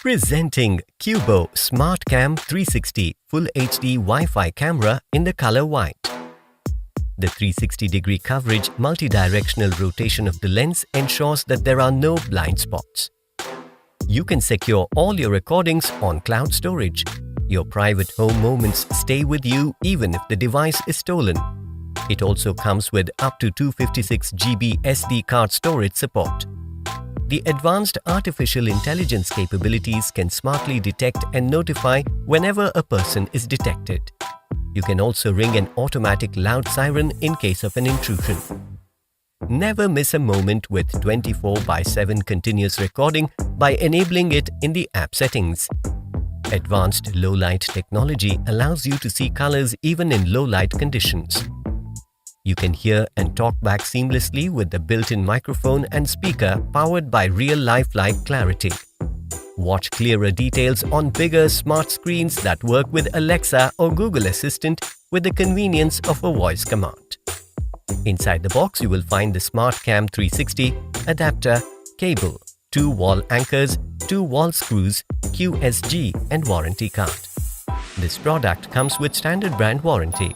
Presenting QUBO Smart Cam 360 Full HD Wi-Fi camera in the color white. The 360-degree coverage multi-directional rotation of the lens ensures that there are no blind spots. You can secure all your recordings on cloud storage. Your private home moments stay with you even if the device is stolen. It also comes with up to 256 GB SD card storage support. The advanced artificial intelligence capabilities can smartly detect and notify whenever a person is detected. You can also ring an automatic loud siren in case of an intrusion. Never miss a moment with 24/7 continuous recording by enabling it in the app settings. Advanced low-light technology allows you to see colors even in low-light conditions. You can hear and talk back seamlessly with the built-in microphone and speaker powered by real-life-like clarity. Watch clearer details on bigger smart screens that work with Alexa or Google Assistant with the convenience of a voice command. Inside the box, you will find the Smart Cam 360, adapter, cable, 2 wall anchors, 2 wall screws, QSG and warranty card. This product comes with standard brand warranty.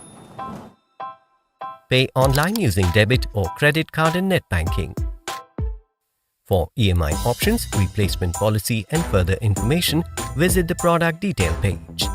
Pay online using debit or credit card and net banking. For EMI options, replacement policy and further information, visit the product detail page.